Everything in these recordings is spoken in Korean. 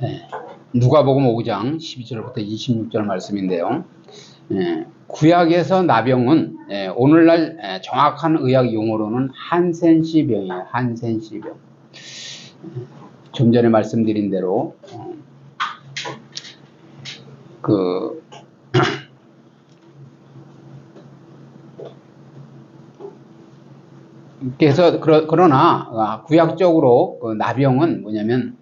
예, 누가복음 5장 12절부터 26절 말씀인데요. 구약에서 나병은 오늘날 정확한 의학 용어로는 한센시 병이에요. 한센시 병. 좀 전에 말씀드린 대로 그래서 그러나 구약적으로 그 나병은 뭐냐면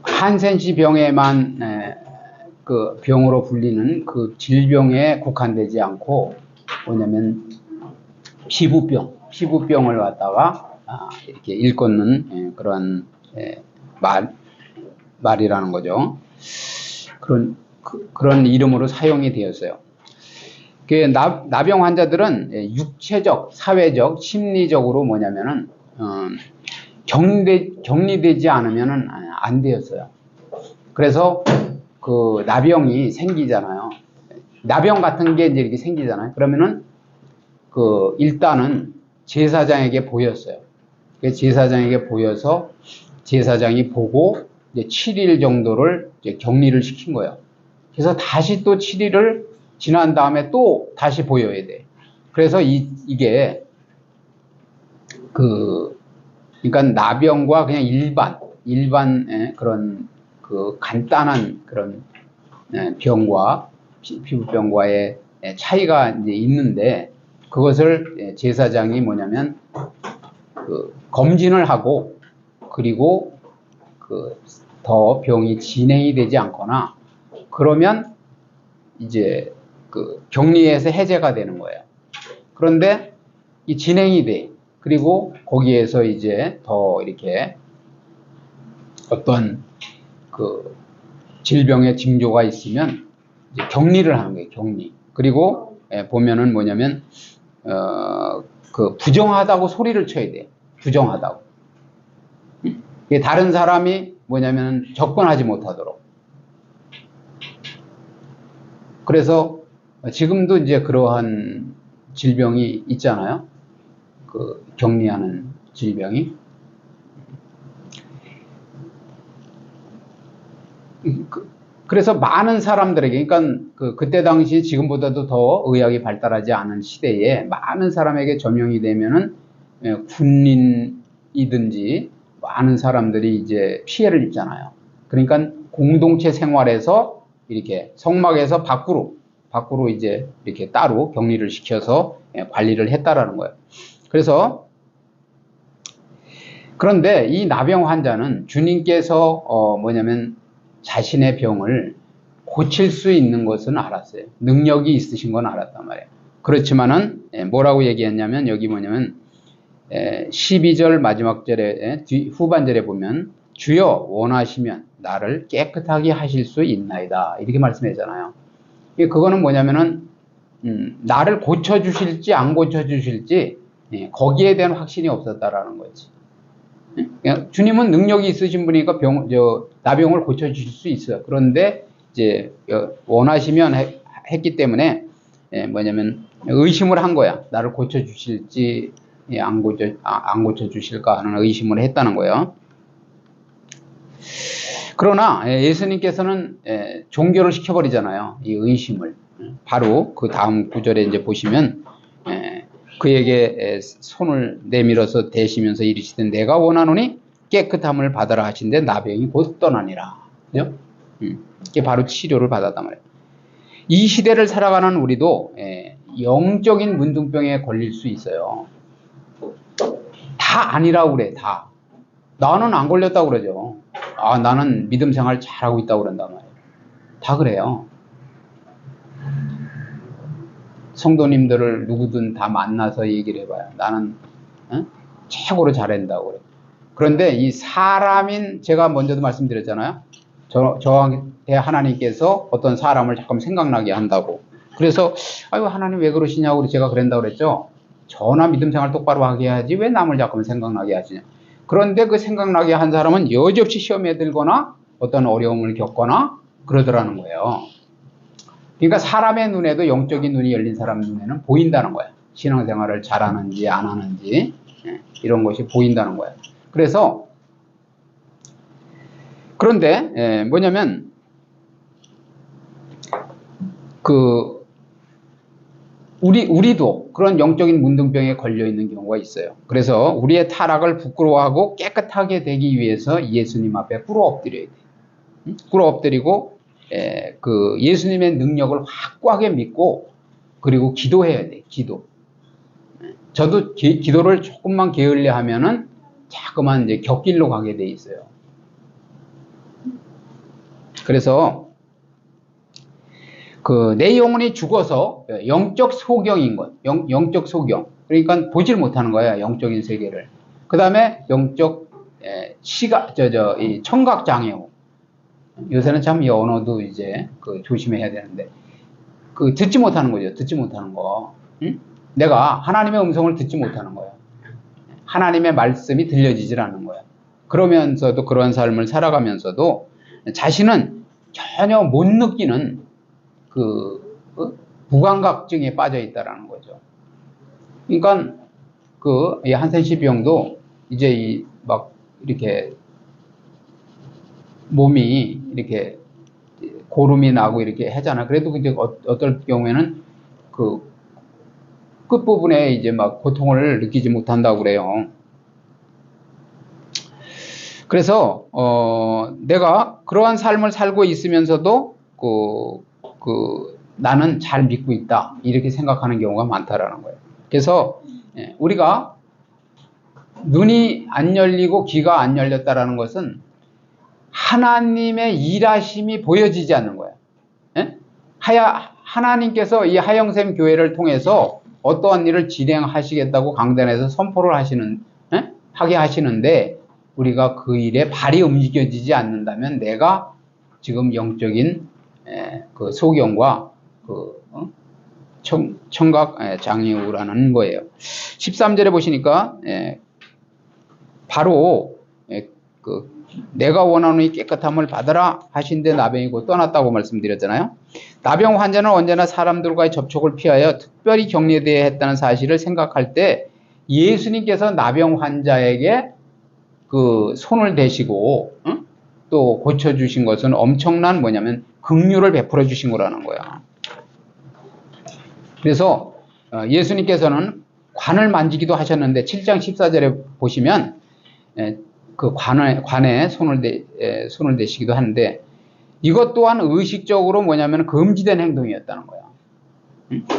한센시 병에만 그 병으로 불리는 그 질병에 국한되지 않고 뭐냐면 피부병을 갖다가 이렇게 일컫는 그런 말이라는 거죠. 그런 이름으로 사용이 되었어요. 그 나병 환자들은 육체적, 사회적, 심리적으로 뭐냐면은 격리되지 않으면은 안 되었어요. 그래서 그 나병이 생기잖아요. 나병 같은 게 이제 이렇게 생기잖아요. 그러면은 일단은 제사장에게 보였어요. 제사장에게 보여서 제사장이 보고 이제 7일 정도를 이제 격리를 시킨 거예요. 그래서 다시 또 7일을 지난 다음에 또 다시 보여야 돼. 그래서 이게 그러니까 나병과 그냥 일반 그런 간단한 그런 병과 피부병과의 차이가 이제 있는데, 그것을 제사장이 뭐냐면 검진을 하고, 그리고 더 병이 진행이 되지 않거나 그러면 이제 격리에서 해제가 되는 거예요. 그런데 이 진행이 돼. 그리고 거기에서 이제 더 이렇게 어떤 질병의 징조가 있으면 이제 격리를 하는 거예요. 격리. 그리고 보면은 뭐냐면 부정하다고 소리를 쳐야 돼요. 부정하다고. 다른 사람이 뭐냐면 접근하지 못하도록. 그래서 지금도 이제 그러한 질병이 있잖아요. 격리하는 질병이. 그래서 많은 사람들에게, 그러니까 그때 당시 지금보다도 더 의학이 발달하지 않은 시대에 많은 사람에게 전염이 되면은 군인이든지 많은 사람들이 이제 피해를 입잖아요. 그러니까 공동체 생활에서 이렇게 성막에서 밖으로 이제 이렇게 따로 격리를 시켜서 관리를 했다라는 거예요. 그런데 이 나병 환자는 주님께서 뭐냐면 자신의 병을 고칠 수 있는 것은 알았어요. 능력이 있으신 건 알았단 말이에요. 그렇지만은 뭐라고 얘기했냐면, 여기 뭐냐면 12절 마지막 절에 후반절에 보면 주여 원하시면 나를 깨끗하게 하실 수 있나이다, 이렇게 말씀했잖아요. 그거는 뭐냐면은 나를 고쳐주실지 안 고쳐주실지 거기에 대한 확신이 없었다라는 거지. 주님은 능력이 있으신 분이니까 나병을 고쳐주실 수 있어요. 그런데 이제 원하시면 했기 때문에 뭐냐면 의심을 한 거야. 나를 고쳐주실지 안 고쳐주실까 하는 의심을 했다는 거예요. 그러나 예수님께서는 종교를 시켜버리잖아요. 이 의심을. 바로 그 다음 구절에 이제 보시면 그에게 손을 내밀어서 대시면서 이르시되 내가 원하노니 깨끗함을 받아라 하신데 나병이 곧 떠나니라. 그죠? 이게 바로 치료를 받았단 말이에요. 이 시대를 살아가는 우리도 영적인 문둥병에 걸릴 수 있어요. 다 아니라고 그래. 다. 나는 안 걸렸다고 그러죠. 나는 믿음 생활 잘하고 있다고 그런단 말이에요. 다 그래요. 성도님들을 누구든 다 만나서 얘기를 해봐요. 나는 최고로 잘한다고 그래요. 그런데 이 사람인, 제가 먼저도 말씀드렸잖아요. 저한테 하나님께서 어떤 사람을 자꾸 생각나게 한다고. 그래서 아유 하나님 왜 그러시냐고 제가 그런다고 그랬죠. 저나 믿음 생활 똑바로 하게 해야지 왜 남을 자꾸 생각나게 하시냐. 그런데 그 생각나게 한 사람은 여지없이 시험에 들거나 어떤 어려움을 겪거나 그러더라는 거예요. 그러니까 사람의 눈에도 영적인 눈이 열린 사람 눈에는 보인다는 거예요. 신앙생활을 잘하는지 안 하는지. 이런 것이 보인다는 거예요. 그래서 그런데 뭐냐면 우리도 그런 영적인 문둥병에 걸려 있는 경우가 있어요. 그래서 우리의 타락을 부끄러워하고 깨끗하게 되기 위해서 예수님 앞에 꿇어 엎드려야 돼요. 꿇어 엎드리고 예수님의 능력을 확고하게 믿고 그리고 기도해야 돼. 기도. 저도 기도를 조금만 게을려 하면은 자꾸만 이제 격길로 가게 돼 있어요. 그래서 내 영혼이 죽어서 영적 소경인 것, 영적 소경. 그러니까 보질 못하는 거야, 영적인 세계를. 그 다음에 영적 이 청각 장애우. 요새는 참 이 언어도 이제 조심해야 되는데 듣지 못하는 거죠. 듣지 못하는 거. 응? 내가 하나님의 음성을 듣지 못하는 거야. 하나님의 말씀이 들려지질 않는 거야. 그러면서도 그런 삶을 살아가면서도 자신은 전혀 못 느끼는 무감각증에 빠져 있다라는 거죠. 그러니까 이 한센시 병도 이제 막 이렇게 몸이 이렇게 고름이 나고 이렇게 하잖아. 그래도 이제 어떨 경우에는 끝부분에 이제 막 고통을 느끼지 못한다고 그래요. 그래서 내가 그러한 삶을 살고 있으면서도 나는 잘 믿고 있다 이렇게 생각하는 경우가 많다라는 거예요. 그래서 우리가 눈이 안 열리고 귀가 안 열렸다라는 것은 하나님의 일하심이 보여지지 않는 거예요. 하나님께서 이 하영샘 교회를 통해서 어떠한 일을 진행하시겠다고 강단에서 선포를 하게 하시는데 우리가 그 일에 발이 움직여지지 않는다면 내가 지금 영적인 소경과 청각 장애우라는 거예요. 13절에 보시니까 바로 내가 원하는 이 깨끗함을 받으라 하신데 나병이 곧 떠났다고 말씀드렸잖아요. 나병 환자는 언제나 사람들과의 접촉을 피하여 특별히 격리되어야 했다는 사실을 생각할 때 예수님께서 나병 환자에게 손을 대시고 또 고쳐주신 것은 엄청난 뭐냐면 긍휼을 베풀어 주신 거라는 거야. 그래서 예수님께서는 관을 만지기도 하셨는데 7장 14절에 보시면 관에 손을 대시기도 하는데 이것 또한 의식적으로 뭐냐면 금지된 행동이었다는 거야.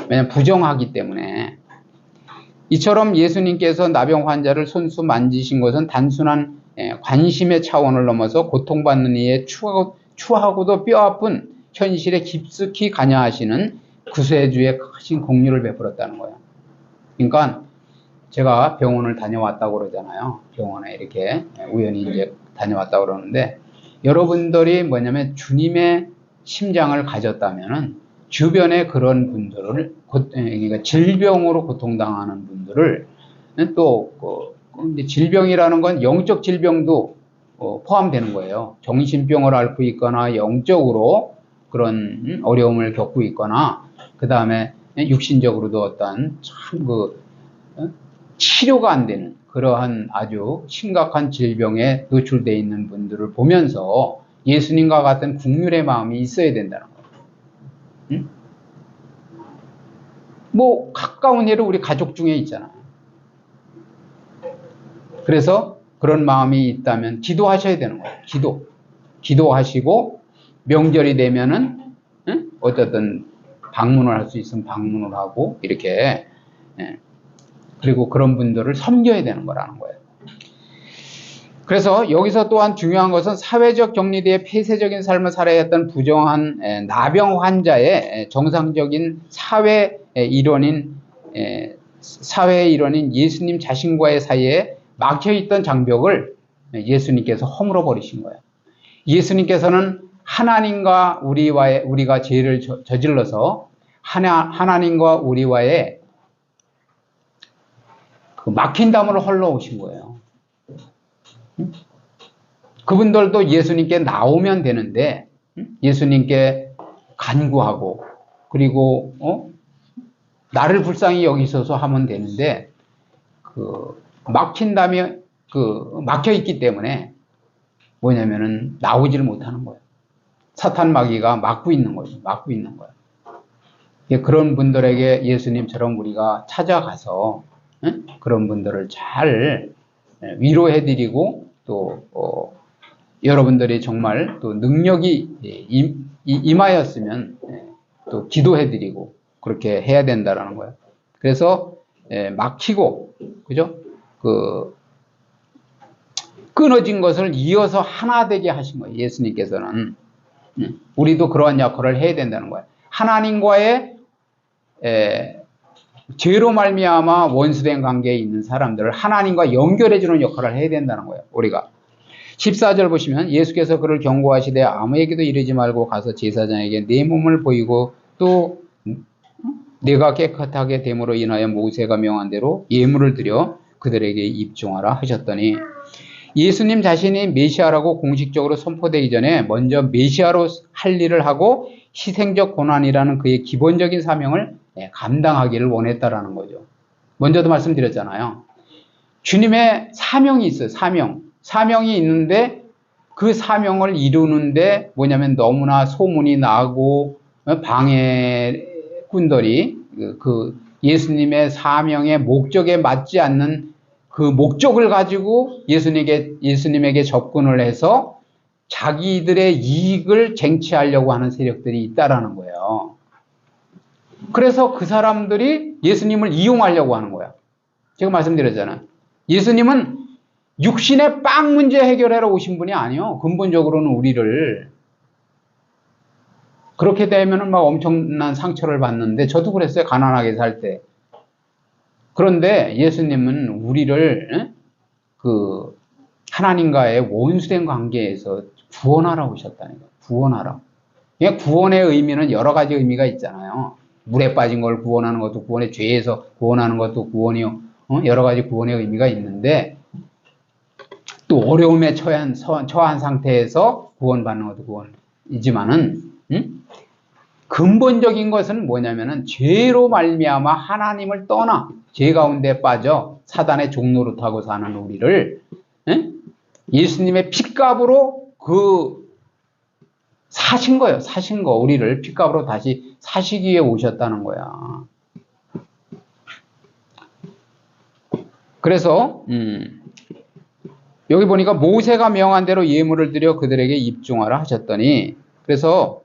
왜냐면 부정하기 때문에. 이처럼 예수님께서 나병 환자를 손수 만지신 것은 단순한 관심의 차원을 넘어서 고통받는 이의 추하고도 뼈아픈 현실에 깊숙이 관여하시는 구세주의 크신 긍휼을 베풀었다는 거예요. 그러니까 제가 병원을 다녀왔다고 그러잖아요. 병원에 이렇게 우연히 이제 다녀왔다고 그러는데 여러분들이 뭐냐면 주님의 심장을 가졌다면은 주변에 그런 분들을 그러니까 질병으로 고통당하는 분들을 또 질병이라는 건 영적 질병도 포함되는 거예요. 정신병을 앓고 있거나 영적으로 그런 어려움을 겪고 있거나 그 다음에 육신적으로도 어떤 참 치료가 안 되는 그러한 아주 심각한 질병에 노출되어 있는 분들을 보면서 예수님과 같은 긍휼의 마음이 있어야 된다는 거예요. 응? 뭐 가까운 예로 우리 가족 중에 있잖아요. 그래서 그런 마음이 있다면 기도하셔야 되는 거예요. 기도하시고 명절이 되면은 어쨌든 방문을 할 수 있으면 방문을 하고 이렇게 그리고 그런 분들을 섬겨야 되는 거라는 거예요. 그래서 여기서 또한 중요한 것은 사회적 격리되어 폐쇄적인 삶을 살아야 했던 부정한 나병 환자의 정상적인 사회의 일원인 예수님 자신과의 사이에 막혀있던 장벽을 예수님께서 허물어 버리신 거예요. 예수님께서는 하나님과 우리가 죄를 저질러서 하나님과 우리와의 막힌 담을 헐러 오신 거예요. 그분들도 예수님께 나오면 되는데 예수님께 간구하고 그리고 나를 불쌍히 여기소서 하면 되는데 막힌 다음에 막혀 있기 때문에 뭐냐면은 나오지를 못하는 거예요. 사탄 마귀가 막고 있는 거죠. 막고 있는 거예요. 그런 분들에게 예수님처럼 우리가 찾아가서 그런 분들을 잘 위로해드리고 또 여러분들이 정말 또 능력이 임하였으면 또 기도해드리고 그렇게 해야 된다라는 거예요. 그래서 막히고 그죠? 끊어진 것을 이어서 하나 되게 하신 거예요. 예수님께서는. 우리도 그러한 역할을 해야 된다는 거예요. 하나님과의 죄로 말미암아 원수된 관계에 있는 사람들을 하나님과 연결해주는 역할을 해야 된다는 거예요. 우리가 14절 보시면 예수께서 그를 경고하시되 아무에게도 이르지 말고 가서 제사장에게 내 몸을 보이고 또 내가 깨끗하게 됨으로 인하여 모세가 명한 대로 예물을 드려 그들에게 입종하라 하셨더니, 예수님 자신이 메시아라고 공식적으로 선포되기 전에 먼저 메시아로 할 일을 하고 희생적 고난이라는 그의 기본적인 사명을 감당하기를 원했다라는 거죠. 먼저도 말씀드렸잖아요. 주님의 사명이 있어요. 사명이 있는데 그 사명을 이루는데 뭐냐면 너무나 소문이 나고 방해꾼들이 그 예수님의 사명의 목적에 맞지 않는 그 목적을 가지고 예수님에게 접근을 해서 자기들의 이익을 쟁취하려고 하는 세력들이 있다라는 거예요. 그래서 그 사람들이 예수님을 이용하려고 하는 거야. 제가 말씀드렸잖아요. 예수님은 육신의 빵 문제 해결하러 오신 분이 아니요. 근본적으로는 우리를, 그렇게 되면은 막 엄청난 상처를 받는데, 저도 그랬어요. 가난하게 살 때. 그런데 예수님은 우리를 그 하나님과의 원수된 관계에서 구원하러 오셨다는 거예요. 구원하러. 구원의 의미는 여러 가지 의미가 있잖아요. 물에 빠진 걸 구원하는 것도 구원의, 죄에서 구원하는 것도 구원이요. 여러 가지 구원의 의미가 있는데, 또 어려움에 처한 상태에서 구원받는 것도 구원이지만은, 근본적인 것은 뭐냐면은 죄로 말미암아 하나님을 떠나 죄 가운데 빠져 사단의 종노릇 하고 사는 우리를 예수님의 핏값으로 사신 거예요. 사신 거. 우리를 핏값으로 다시 사시기 위해 오셨다는 거야. 그래서 여기 보니까 모세가 명한 대로 예물을 드려 그들에게 입종하라 하셨더니, 그래서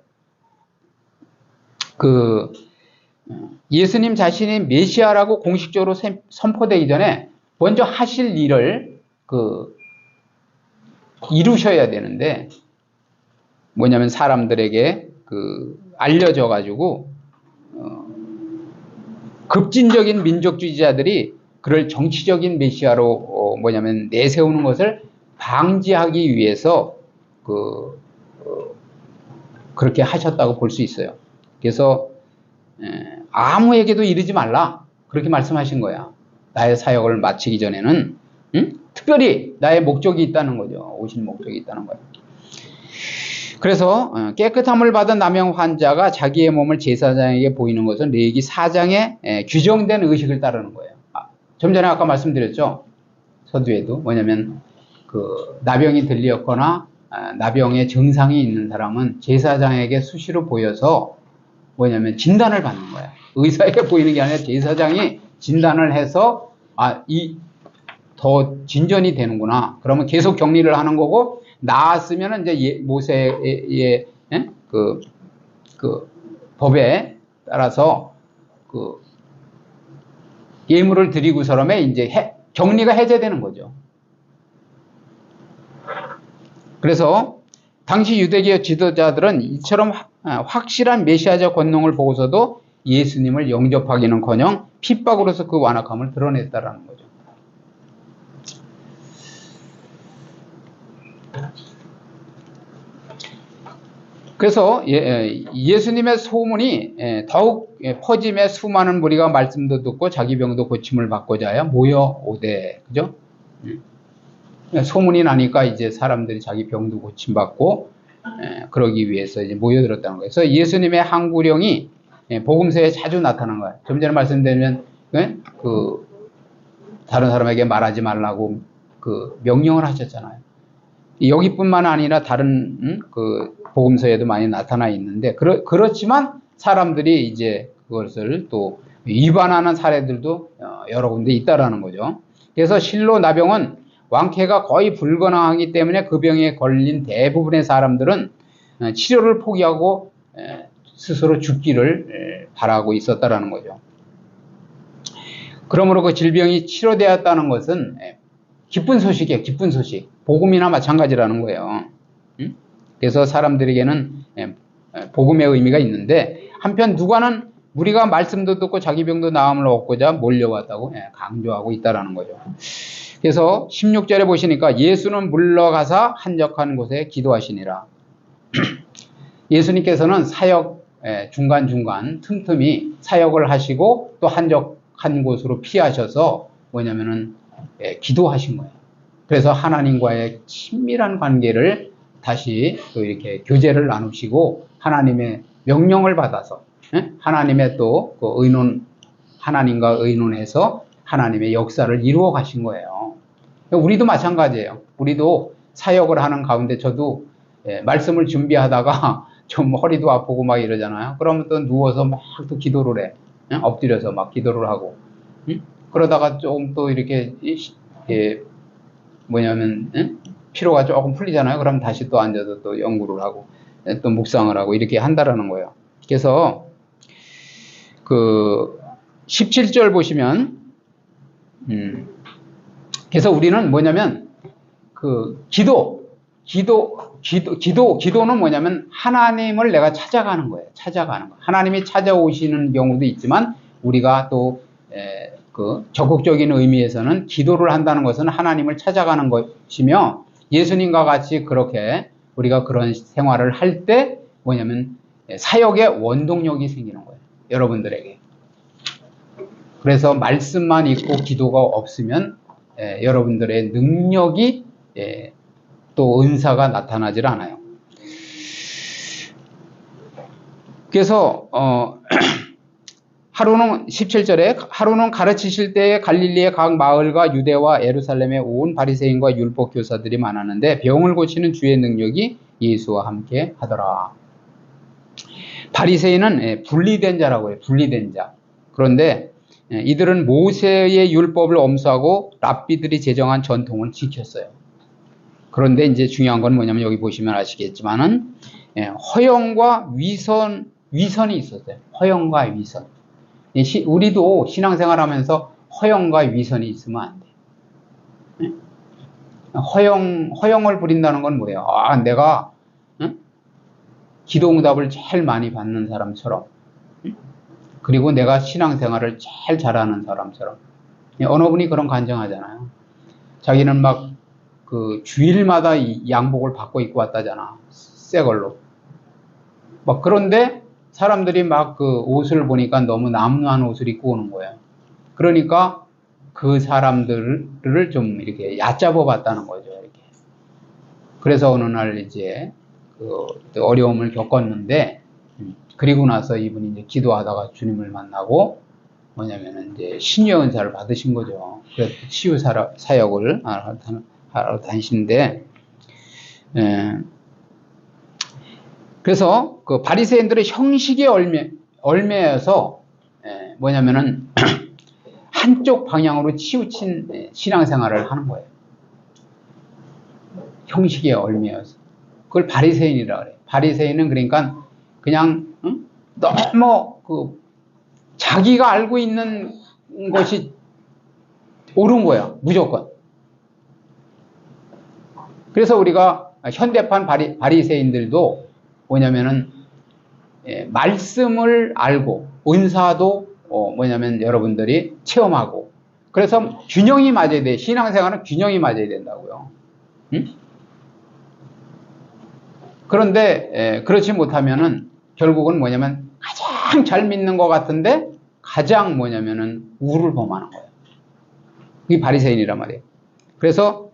예수님 자신이 메시아라고 공식적으로 선포되기 전에 먼저 하실 일을 이루셔야 되는데, 뭐냐면 사람들에게 알려져 가지고 급진적인 민족주의자들이 그를 정치적인 메시아로 뭐냐면 내세우는 것을 방지하기 위해서 그렇게 하셨다고 볼 수 있어요. 그래서 아무에게도 이르지 말라, 그렇게 말씀하신 거야. 나의 사역을 마치기 전에는 특별히 나의 목적이 있다는 거죠. 오신 목적이 있다는 거예요. 그래서 깨끗함을 받은 남영 환자가 자기의 몸을 제사장에게 보이는 것은 레위기 4장에 규정된 의식을 따르는 거예요. 좀 전에 아까 말씀드렸죠. 서두에도 뭐냐면 나병이 들렸거나 나병의 증상이 있는 사람은 제사장에게 수시로 보여서 뭐냐면 진단을 받는 거야. 의사에게 보이는 게 아니라 제사장이 진단을 해서 더 진전이 되는구나. 그러면 계속 격리를 하는 거고, 나았으면 이제 모세의 법에 따라서 예물을 드리고서라면 이제 격리가 해제되는 거죠. 그래서 당시 유대교 지도자들은 이처럼 확실한 메시아적 권능을 보고서도 예수님을 영접하기는커녕 핍박으로서 그 완악함을 드러냈다라는 거죠. 그래서 예수님의 소문이 더욱 퍼짐에 수많은 무리가 말씀도 듣고 자기 병도 고침을 받고자 하여 모여오되, 그죠? 소문이 나니까 이제 사람들이 자기 병도 고침받고 그러기 위해서 이제 모여들었다는 거예요. 그래서 예수님의 항구령이 복음서에 자주 나타난 거예요. 좀 전에 말씀드리면 다른 사람에게 말하지 말라고 그 명령을 하셨잖아요. 여기뿐만 아니라 다른 그 복음서에도 많이 나타나 있는데 그렇지만 사람들이 이제 그것을 또 위반하는 사례들도 여러 군데 있다라는 거죠. 그래서 실로 나병은 왕쾌가 거의 불가능하기 때문에 그 병에 걸린 대부분의 사람들은 치료를 포기하고 스스로 죽기를 바라고 있었다라는 거죠. 그러므로 그 질병이 치료되었다는 것은 기쁜 소식이에요. 기쁜 소식. 복음이나 마찬가지라는 거예요. 그래서 사람들에게는 복음의 의미가 있는데 한편 누가는 우리가 말씀도 듣고 자기 병도 나음을 얻고자 몰려왔다고 강조하고 있다는 거죠. 그래서 16절에 보시니까 예수는 물러가사 한적한 곳에 기도하시니라. 예수님께서는 사역 중간중간 틈틈이 사역을 하시고 또 한적한 곳으로 피하셔서 뭐냐면은 기도하신 거예요. 그래서 하나님과의 친밀한 관계를 다시 또 이렇게 교제를 나누시고 하나님의 명령을 받아서 하나님의 또 그 의논, 하나님과 의논해서 하나님의 역사를 이루어 가신 거예요. 우리도 마찬가지예요. 우리도 사역을 하는 가운데 저도 말씀을 준비하다가 좀 허리도 아프고 막 이러잖아요. 그러면 또 누워서 막 또 기도를 해. 엎드려서 막 기도를 하고. 그러다가 조금 또 이렇게 뭐냐면 피로가 조금 풀리잖아요. 그럼 다시 또 앉아서 또 연구를 하고 또 묵상을 하고 이렇게 한다라는 거예요. 그래서 그 17절 보시면 그래서 우리는 뭐냐면 그 기도는 뭐냐면 하나님을 내가 찾아가는 거예요. 찾아가는 거. 하나님이 찾아오시는 경우도 있지만 우리가 또 그 적극적인 의미에서는 기도를 한다는 것은 하나님을 찾아가는 것이며 예수님과 같이 그렇게 우리가 그런 생활을 할 때 뭐냐면 사역의 원동력이 생기는 거예요. 여러분들에게. 그래서 말씀만 있고 기도가 없으면 여러분들의 능력이 또 은사가 나타나질 않아요. 그래서 하루는 17절에 하루는 가르치실 때에 갈릴리의 각 마을과 유대와 예루살렘에 온 바리새인과 율법 교사들이 많았는데 병을 고치는 주의 능력이 예수와 함께 하더라. 바리새인은 분리된 자라고 해요. 분리된 자. 그런데 이들은 모세의 율법을 엄수하고 랍비들이 제정한 전통을 지켰어요. 그런데 이제 중요한 건 뭐냐면 여기 보시면 아시겠지만은 허영과 위선이 있었어요. 허영과 위선. 우리도 신앙생활 하면서 허영과 위선이 있으면 안 돼. 허영을 부린다는 건 뭐예요? 내가 기도응답을 제일 많이 받는 사람처럼, 그리고 내가 신앙생활을 제일 잘하는 사람처럼. 어느 분이 그런 간증하잖아요. 자기는 막 그 주일마다 이 양복을 바꿔 입고 왔다잖아. 새 걸로. 막 그런데 사람들이 막 그 옷을 보니까 너무 남루한 옷을 입고 오는 거예요. 그러니까 그 사람들을 좀 이렇게 얕잡아 봤다는 거죠. 이렇게. 그래서 어느 날 이제 그 어려움을 겪었는데, 그리고 나서 이분이 이제 기도하다가 주님을 만나고 뭐냐면은 이제 신유의 은사를 받으신 거죠. 그래서 치유 사역을 하러 다니시는데, 그래서 그 바리새인들의 형식에 얽매여서 뭐냐면은 한쪽 방향으로 치우친 신앙생활을 하는 거예요. 형식에 얽매여서. 그걸 바리새인이라 그래요. 바리새인은 그러니까 그냥 너무 그 자기가 알고 있는 것이 옳은 거야. 무조건. 그래서 우리가 현대판 바리새인들도 뭐냐면은 말씀을 알고 은사도 뭐냐면 여러분들이 체험하고, 그래서 균형이 맞아야 돼. 신앙생활은 균형이 맞아야 된다고요. 그런데 그렇지 못하면은 결국은 뭐냐면 가장 잘 믿는 것 같은데 가장 뭐냐면은 우를 범하는 거예요. 그게 바리새인이란 말이에요. 그래서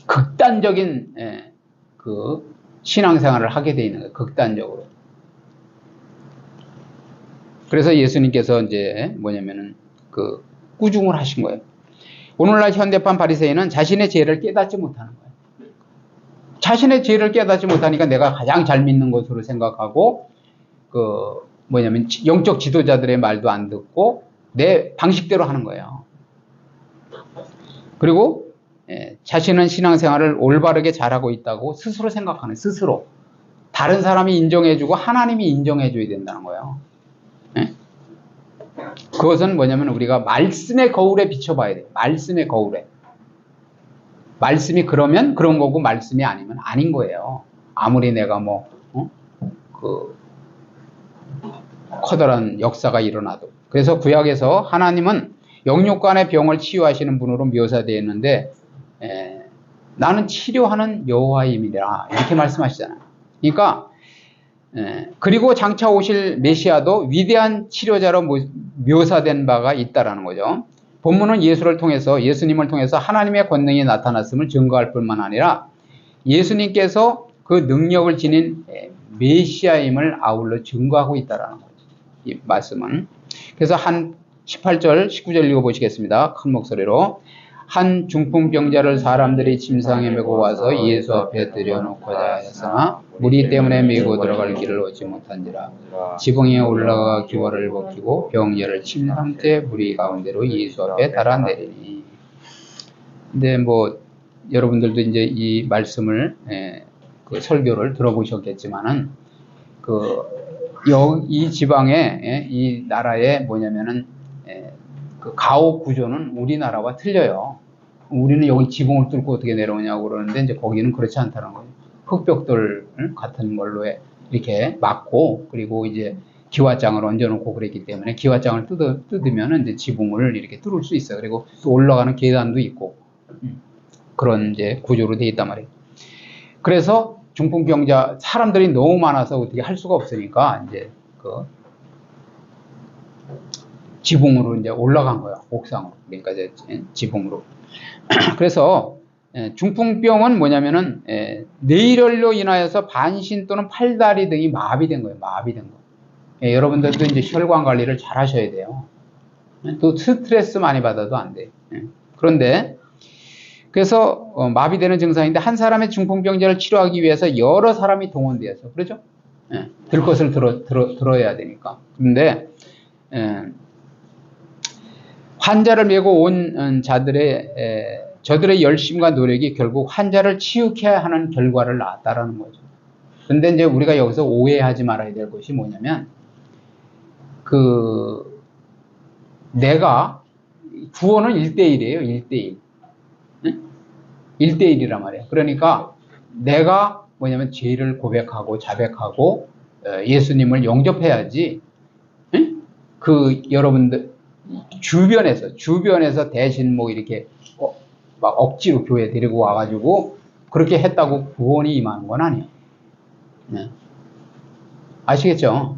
극단적인 그 신앙생활을 하게 돼 있는 거예요. 극단적으로. 그래서 예수님께서 이제 뭐냐면은 그 꾸중을 하신 거예요. 오늘날 현대판 바리새인은 자신의 죄를 깨닫지 못하는 거예요. 자신의 죄를 깨닫지 못하니까 내가 가장 잘 믿는 것으로 생각하고 영적 지도자들의 말도 안 듣고 내 방식대로 하는 거예요. 그리고 자신은 신앙생활을 올바르게 잘하고 있다고 스스로 생각하는, 스스로. 다른 사람이 인정해주고 하나님이 인정해줘야 된다는 거예요. 그것은 뭐냐면 우리가 말씀의 거울에 비춰봐야 돼요. 말씀의 거울에. 말씀이 그러면 그런 거고 말씀이 아니면 아닌 거예요. 아무리 내가 커다란 역사가 일어나도. 그래서 구약에서 하나님은 영육간의 병을 치유하시는 분으로 묘사되어 있는데 나는 치료하는 여호와임이라 이렇게 말씀하시잖아요. 그러니까 그리고 장차 오실 메시아도 위대한 치료자로 묘사된 바가 있다라는 거죠. 본문은 예수님을 통해서 하나님의 권능이 나타났음을 증거할 뿐만 아니라 예수님께서 그 능력을 지닌 메시아임을 아울러 증거하고 있다라는 거죠. 이 말씀은. 그래서 한 18절, 19절 읽어보시겠습니다. 큰 목소리로. 한 중풍병자를 사람들이 침상에 메고 와서 예수 앞에 들여놓고자 했으나 무리 때문에 메고 들어갈 길을 얻지 못한지라. 지붕에 올라가 기와를 벗기고 병자를 침상째 무리 가운데로 예수 앞에 달아내리니. 근데 여러분들도 이제 이 말씀을 그 설교를 들어보셨겠지만은 이 지방에 이 나라에 뭐냐면은 그 가옥 구조는 우리나라와 틀려요. 우리는 여기 지붕을 뚫고 어떻게 내려오냐고 그러는데 이제 거기는 그렇지 않다는 거예요. 흑벽돌 같은 걸로 이렇게 막고 그리고 이제 기와장을 얹어놓고 그랬기 때문에 기와장을 뜯으면 이제 지붕을 이렇게 뚫을 수 있어요. 그리고 또 올라가는 계단도 있고 그런 이제 구조로 되어 있단 말이에요. 그래서 중풍병자 사람들이 너무 많아서 어떻게 할 수가 없으니까 이제 지붕으로 이제 올라간 거야. 옥상으로. 그러니까 이제 지붕으로. 그래서 중풍병은 뭐냐면은 뇌혈로 인하여서 반신 또는 팔다리 등이 마비된 거예요. 마비된 거. 여러분들도 이제 혈관 관리를 잘 하셔야 돼요. 또 스트레스 많이 받아도 안 돼요. 그런데 그래서 마비되는 증상인데 한 사람의 중풍병자를 치료하기 위해서 여러 사람이 동원되어서 그렇죠? 들 것을 들어야 되니까. 그런데 환자를 메고 온 저들의 열심과 노력이 결국 환자를 치유케 하는 결과를 낳았다라는 거죠. 근데 이제 우리가 여기서 오해하지 말아야 될 것이 뭐냐면, 내가, 구원은 1대1이에요, 1대1. 1대1이란 말이에요. 그러니까 내가 뭐냐면 죄를 고백하고 자백하고 예수님을 영접해야지, 여러분들, 주변에서 대신 이렇게 막 억지로 교회 데리고 와가지고 그렇게 했다고 구원이 임하는 건 아니에요. 아시겠죠?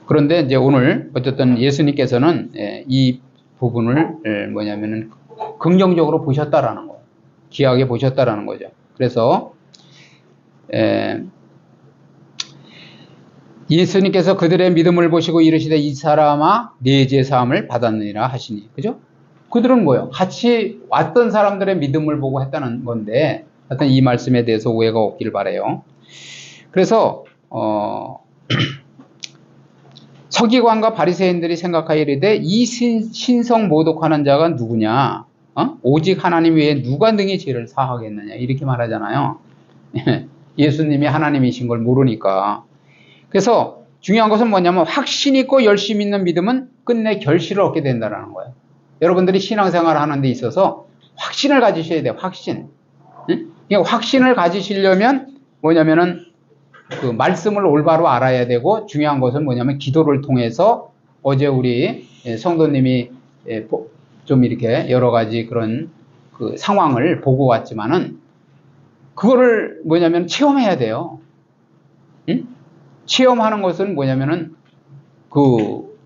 그런데 이제 오늘 어쨌든 예수님께서는 이 부분을 뭐냐면은 긍정적으로 보셨다라는 거예요. 귀하게 보셨다라는 거죠. 그래서 예수님께서 그들의 믿음을 보시고 이르시되 이 사람아 네 죄 사함을 받았느니라 하시니. 그죠? 그들은 뭐예요? 같이 왔던 사람들의 믿음을 보고 했다는 건데 하여튼 이 말씀에 대해서 오해가 없길 바라요. 그래서 서기관과 바리새인들이 생각하이르되 이 신성 모독하는 자가 누구냐? 오직 하나님 외에 누가 능히 죄를 사하겠느냐? 이렇게 말하잖아요. 예수님이 하나님이신 걸 모르니까. 그래서 중요한 것은 뭐냐면 확신 있고 열심 있는 믿음은 끝내 결실을 얻게 된다는 거예요. 여러분들이 신앙생활을 하는 데 있어서 확신을 가지셔야 돼요. 확신. 그러니까 확신을 가지시려면 뭐냐면은 그 말씀을 올바로 알아야 되고, 중요한 것은 뭐냐면 기도를 통해서 어제 우리 성도님이 좀 이렇게 여러 가지 그런 그 상황을 보고 왔지만은 그거를 뭐냐면 체험해야 돼요. 체험하는 것은 뭐냐면은 그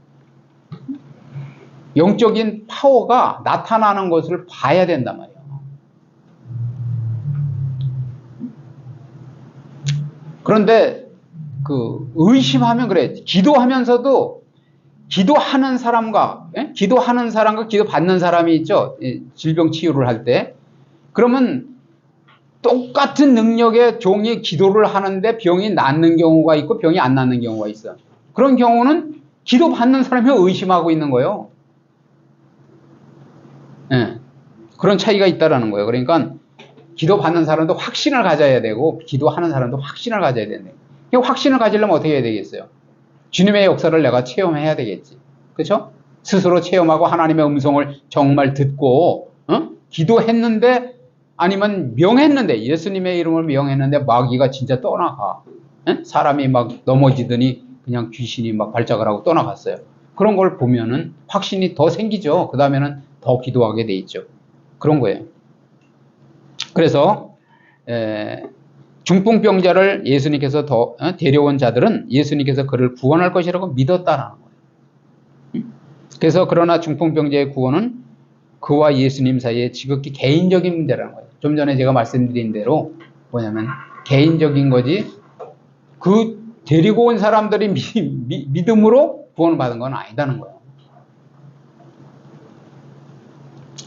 영적인 파워가 나타나는 것을 봐야 된단 말이에요. 그런데 의심하면 그래. 기도하면서도 기도하는 사람과 기도하는 사람과 기도받는 사람이 있죠. 질병 치유를 할 때. 그러면 똑같은 능력의 종이 기도를 하는데 병이 낫는 경우가 있고 병이 안 낫는 경우가 있어. 그런 경우는 기도받는 사람이 의심하고 있는 거예요. 그런 차이가 있다라는 거예요. 그러니까 기도받는 사람도 확신을 가져야 되고 기도하는 사람도 확신을 가져야 된다. 확신을 가지려면 어떻게 해야 되겠어요? 주님의 역사를 내가 체험해야 되겠지. 그렇죠? 스스로 체험하고 하나님의 음성을 정말 듣고 기도했는데 아니면 명했는데 예수님의 이름을 명했는데 마귀가 진짜 떠나가. 사람이 막 넘어지더니 그냥 귀신이 막 발작을 하고 떠나갔어요. 그런 걸 보면은 확신이 더 생기죠. 그 다음에는 더 기도하게 돼 있죠. 그런 거예요. 그래서 중풍병자를 예수님께서 데려온 자들은 예수님께서 그를 구원할 것이라고 믿었다라는 거예요. 그래서 그러나 중풍병자의 구원은 그와 예수님 사이에 지극히 개인적인 문제라는 거예요. 좀 전에 제가 말씀드린 대로 뭐냐면 개인적인 거지 그 데리고 온 사람들이 믿음으로 구원을 받은 건 아니다는 거예요.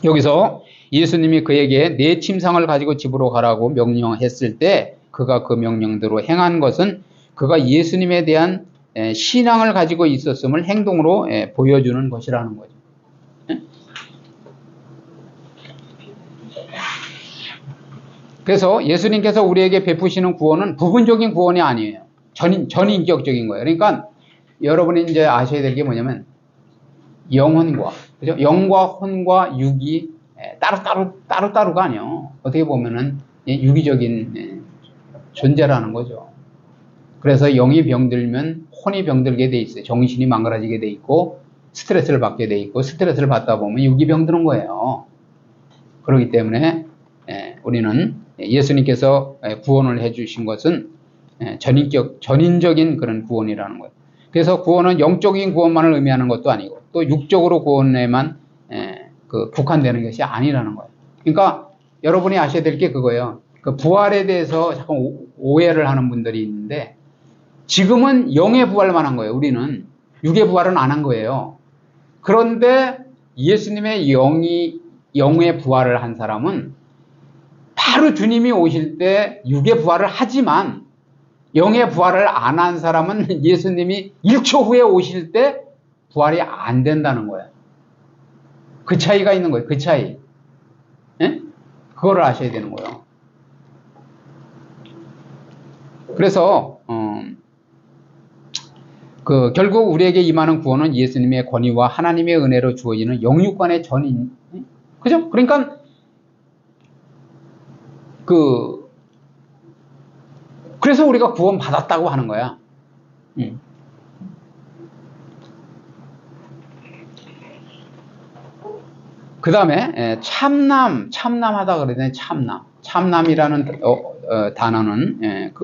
여기서 예수님이 그에게 내 침상을 가지고 집으로 가라고 명령했을 때 그가 그 명령대로 행한 것은 그가 예수님에 대한 신앙을 가지고 있었음을 행동으로 보여주는 것이라는 거죠. 그래서 예수님께서 우리에게 베푸시는 구원은 부분적인 구원이 아니에요. 전인격적인 거예요. 그러니까 여러분이 이제 아셔야 될 게 뭐냐면 영혼과, 그죠? 영과 혼과 육이 따로따로가 아니에요. 어떻게 보면은 유기적인 존재라는 거죠. 그래서 영이 병들면 혼이 병들게 돼 있어요. 정신이 망가지게 돼 있고 스트레스를 받게 돼 있고 스트레스를 받다 보면 육이 병드는 거예요. 그렇기 때문에 우리는 예수님께서 구원을 해주신 것은 전인적인 그런 구원이라는 거예요. 그래서 구원은 영적인 구원만을 의미하는 것도 아니고 또 육적으로 구원에만 국한되는 것이 아니라는 거예요. 그러니까 여러분이 아셔야 될 게 그거예요. 그 부활에 대해서 자꾸 오해를 하는 분들이 있는데 지금은 영의 부활만 한 거예요. 우리는 육의 부활은 안 한 거예요. 그런데 예수님의 영의 부활을 한 사람은 바로 주님이 오실 때 육의 부활을 하지만 영의 부활을 안 한 사람은 예수님이 1초 후에 오실 때 부활이 안 된다는 거예요. 그 차이가 있는 거예요. 그 차이. 그거를 아셔야 되는 거예요. 그래서 결국 우리에게 임하는 구원은 예수님의 권위와 하나님의 은혜로 주어지는 영육간의 전인. 그죠? 그러니까 그래서 우리가 구원 받았다고 하는 거야. 그 다음에 참남하다 그러더니 참남이라는 단어는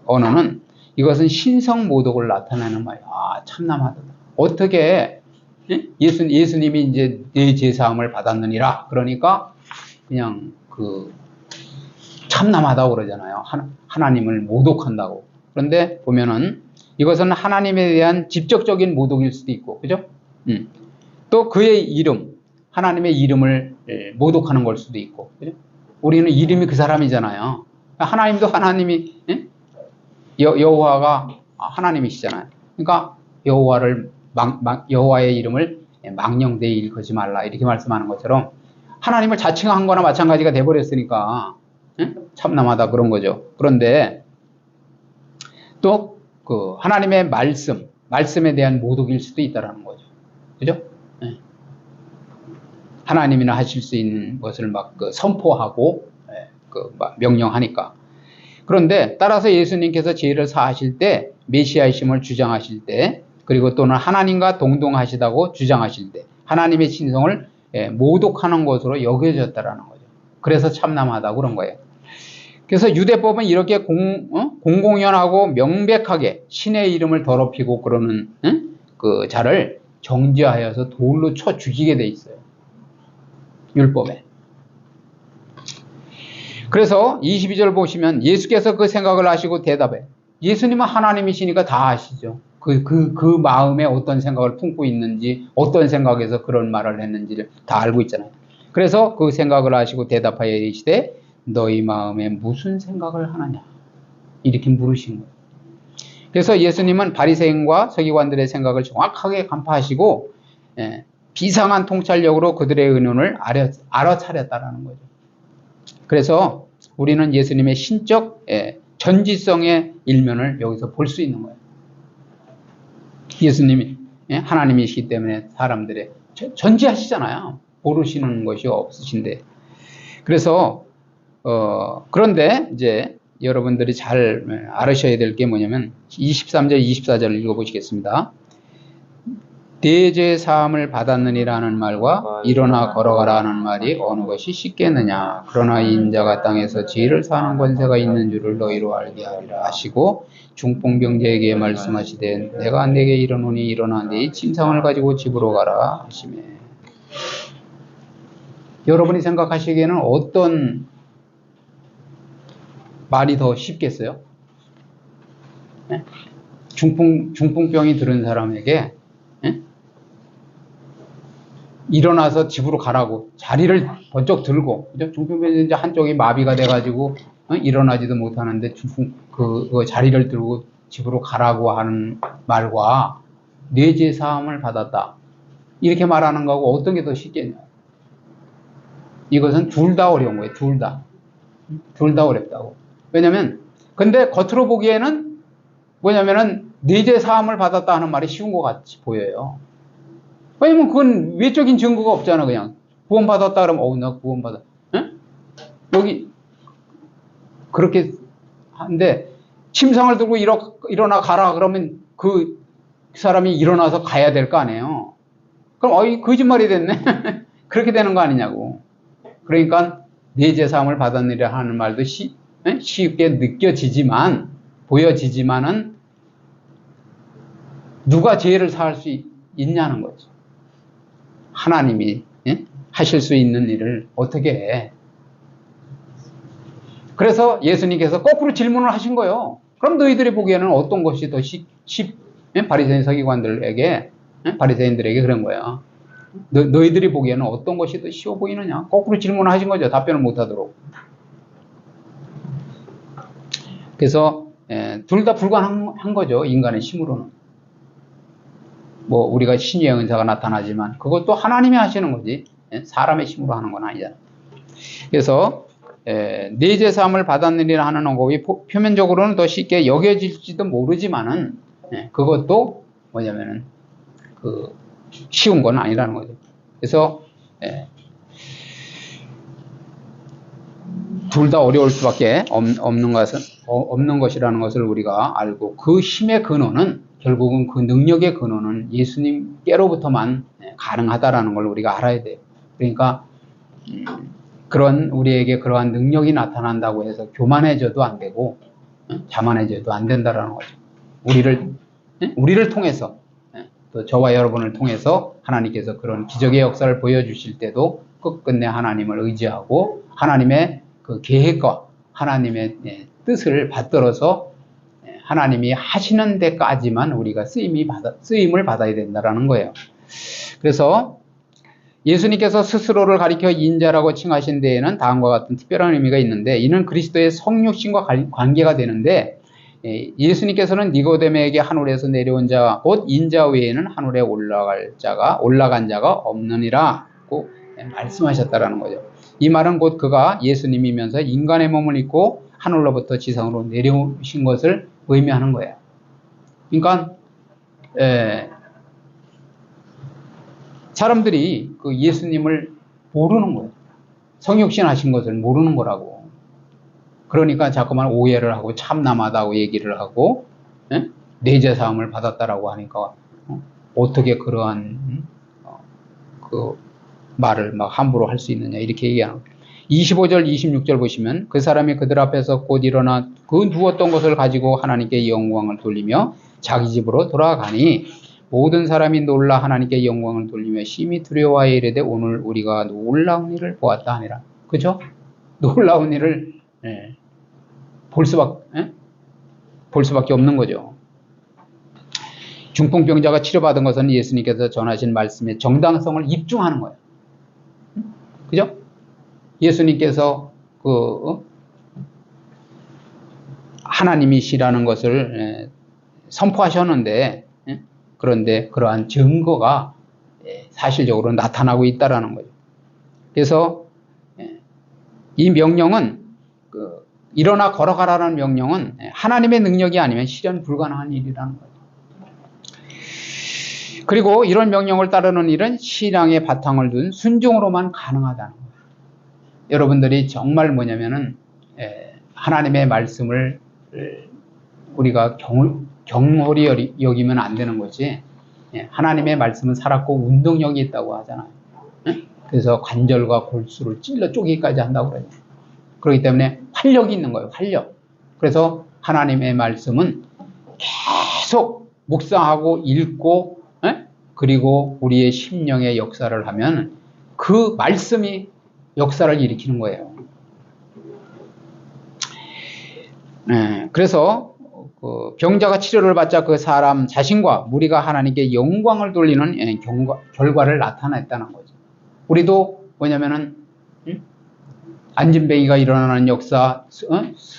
언어는 이것은 신성 모독을 나타내는 말이야. 참남하다. 어떻게 예수님이 이제 내 죄사함을 받았느니라. 그러니까 그냥 참남하다고 그러잖아요. 하나님을 모독한다고. 그런데 보면은 이것은 하나님에 대한 직접적인 모독일 수도 있고, 그죠? 또 그의 이름, 하나님의 이름을 모독하는 걸 수도 있고, 그죠? 우리는 이름이 그 사람이잖아요. 하나님도 하나님이, 여호와가 하나님이시잖아요. 그러니까 여호와의 이름을 망령되이 일컫지 말라 이렇게 말씀하는 것처럼 하나님을 자칭한 거나 마찬가지가 돼버렸으니까 참남하다 그런 거죠. 그런데 또 하나님의 말씀에 대한 모독일 수도 있다라는 거죠. 그죠? 하나님이나 하실 수 있는 것을 막 선포하고 막 명령하니까. 그런데 따라서 예수님께서 죄를 사하실 때 메시아이심을 주장하실 때 그리고 또는 하나님과 동등하시다고 주장하실 때 하나님의 신성을 모독하는 것으로 여겨졌다라는 거죠. 그래서 참남하다고 그런 거예요. 그래서 유대법은 이렇게 공공연하고 명백하게 신의 이름을 더럽히고 그러는 그 자를 정죄하여서 돌로 쳐 죽이게 돼 있어요. 율법에. 그래서 22절 보시면 예수께서 그 생각을 하시고 대답해. 예수님은 하나님이시니까 다 아시죠. 그 마음에 어떤 생각을 품고 있는지, 어떤 생각에서 그런 말을 했는지를 다 알고 있잖아요. 그래서 그 생각을 아시고 대답하여 이르시되 너희 마음에 무슨 생각을 하느냐 이렇게 물으신 거예요. 그래서 예수님은 바리새인과 서기관들의 생각을 정확하게 간파하시고 비상한 통찰력으로 그들의 의논을 알아차렸다라는 거죠. 그래서 우리는 예수님의 신적 전지성의 일면을 여기서 볼 수 있는 거예요. 예수님이 하나님이시기 때문에 사람들의 전지하시잖아요. 모르시는 것이 없으신데. 그래서 그런데 이제 여러분들이 잘 알으셔야 될 게 뭐냐면 23절 24절을 읽어보시겠습니다. 대죄 사함을 받았느니라는 말과 일어나 걸어가라는 말이 어느 것이 쉽겠느냐. 그러나 인자가 땅에서 죄를 사하는 권세가 있는 줄을 너희로 알게 하리라 하시고 중풍병자에게 말씀하시되 내가 네게 이르노니 일어나 네 침상을 가지고 집으로 가라 하시매. 여러분이 생각하시기에는 어떤 말이 더 쉽겠어요? 네? 중풍병이 들은 사람에게 일어나서 집으로 가라고 자리를 번쩍 들고 중풍병이 이제 한쪽이 마비가 돼가지고 일어나지도 못하는데 그 자리를 들고 집으로 가라고 하는 말과 뇌죄 사함을 받았다 이렇게 말하는 거하고 어떤 게 더 쉽겠냐? 이것은 둘 다 어려운 거예요. 둘 다 어렵다고. 왜냐면 근데 겉으로 보기에는 뭐냐면은 뇌죄 사함을 받았다 하는 말이 쉬운 것 같이 보여요. 왜냐면 그건 외적인 증거가 없잖아. 그냥 구원받았다 그러면 나 구원받았. 응? 여기 그렇게 하는데 침상을 들고 일어나 가라 그러면 그 사람이 일어나서 가야 될 거 아니에요. 그럼 거짓말이 됐네. 그렇게 되는 거 아니냐고. 그러니까 뇌죄 사함을 받았느라 하는 말도 쉽게 느껴지지만 보여지지만은 누가 죄를 사할 수 있냐는 거죠. 하나님이 하실 수 있는 일을 어떻게 해. 그래서 예수님께서 거꾸로 질문을 하신 거예요. 그럼 너희들이 보기에는 어떤 것이 더 바리새인 서기관들에게 바리새인들에게 그런 거예요. 너희들이 보기에는 어떤 것이 더 쉬워 보이느냐? 거꾸로 질문을 하신 거죠. 답변을 못하도록. 그래서 둘 다 불가능한 거죠. 인간의 힘으로는. 뭐 우리가 신유의 은사가 나타나지만 그것도 하나님이 하시는 거지 사람의 힘으로 하는 건 아니잖아. 그래서 뇌죄 사함을 받았느니라 하는 언급이 표면적으로는 더 쉽게 여겨질지도 모르지만은 그것도 뭐냐면은 쉬운 건 아니라는 거죠. 그래서 둘 다 어려울 수밖에 없는 것이라는 것을 우리가 알고 그 힘의 근원은 결국은 그 능력의 근원은 예수님께로부터만 가능하다라는 걸 우리가 알아야 돼요. 그러니까 우리에게 그러한 능력이 나타난다고 해서 교만해져도 안 되고 자만해져도 안 된다라는 거죠. 우리를 통해서 또 저와 여러분을 통해서 하나님께서 그런 기적의 역사를 보여주실 때도 끝끝내 하나님을 의지하고 하나님의 그 계획과 하나님의 뜻을 받들어서 하나님이 하시는 데까지만 우리가 쓰임을 받아야 된다는 거예요. 그래서 예수님께서 스스로를 가리켜 인자라고 칭하신 데에는 다음과 같은 특별한 의미가 있는데 이는 그리스도의 성육신과 관계가 되는데 예수님께서는 니고데모에게 하늘에서 내려온 자 곧 인자 외에는 하늘에 올라간 자가 없느니라고 말씀하셨다라는 거죠. 이 말은 곧 그가 예수님이면서 인간의 몸을 입고 하늘로부터 지상으로 내려오신 것을 의미하는 거예요. 그러니까 사람들이 그 예수님을 모르는 거예요. 성육신 하신 것을 모르는 거라고. 그러니까 자꾸만 오해를 하고 참남하다고 얘기를 하고 뇌죄 사함을 받았다라고 하니까 어떻게 그러한 그 말을 막 함부로 할 수 있느냐 이렇게 얘기하는 거예요. 25절 26절 보시면 그 사람이 그들 앞에서 곧 일어나 그 누웠던 것을 가지고 하나님께 영광을 돌리며 자기 집으로 돌아가니 모든 사람이 놀라 하나님께 영광을 돌리며 심히 두려워하여 이르되 오늘 우리가 놀라운 일을 보았다 하니라. 그죠? 놀라운 일을 볼 수밖에 없는 거죠. 중풍병자가 치료받은 것은 예수님께서 전하신 말씀의 정당성을 입증하는 거예요. 그죠? 예수님께서 하나님이시라는 것을 선포하셨는데, 그런데 그러한 증거가 사실적으로 나타나고 있다라는 거죠. 그래서 이 명령은 일어나 걸어가라는 명령은 하나님의 능력이 아니면 실현 불가능한 일이라는 거죠. 그리고 이런 명령을 따르는 일은 신앙의 바탕을 둔 순종으로만 가능하다는 거예요. 여러분들이 정말 뭐냐면은 하나님의 말씀을 우리가 경홀히 여기면 안 되는 거지. 하나님의 말씀은 살았고 운동력이 있다고 하잖아요. 그래서 관절과 골수를 찔러 쪼개기까지 한다고 그래요. 그렇기 때문에 활력이 있는 거예요. 활력. 그래서 하나님의 말씀은 계속 묵상하고 읽고 그리고 우리의 심령의 역사를 하면 그 말씀이 역사를 일으키는 거예요. 그래서 병자가 치료를 받자 그 사람 자신과 무리가 하나님께 영광을 돌리는 결과를 나타냈다는 거죠. 우리도 뭐냐면은 안진뱅이가 일어나는 역사,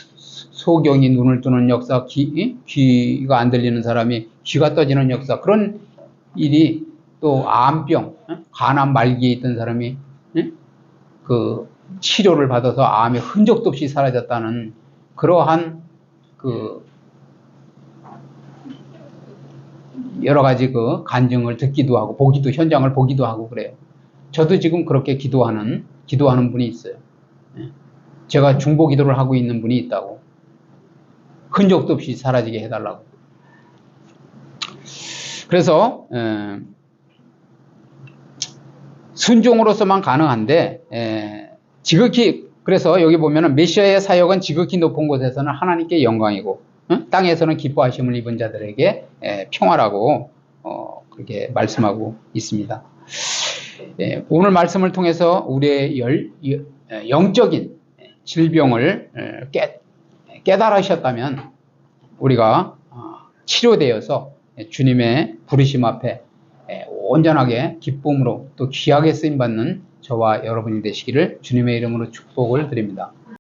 소경이 눈을 뜨는 역사, 귀가 안 들리는 사람이 귀가 떠지는 역사, 그런 일이, 또 암병, 간암 말기에 있던 사람이 그 치료를 받아서 암의 흔적도 없이 사라졌다는 그러한 여러 가지 간증을 듣기도 하고 보기도, 현장을 보기도 하고 그래요. 저도 지금 그렇게 기도하는 분이 있어요. 제가 중보 기도를 하고 있는 분이 있다고. 흔적도 없이 사라지게 해달라고. 그래서 순종으로서만 가능한데 지극히, 그래서 여기 보면은 메시아의 사역은 지극히 높은 곳에서는 하나님께 영광이고 땅에서는 기뻐하심을 입은 자들에게 평화라고 그렇게 말씀하고 있습니다. 오늘 말씀을 통해서 우리의 영적인 질병을 깨달으셨다면 우리가 치료되어서 주님의 부르심 앞에 온전하게 기쁨으로 또 귀하게 쓰임받는 저와 여러분이 되시기를 주님의 이름으로 축복을 드립니다.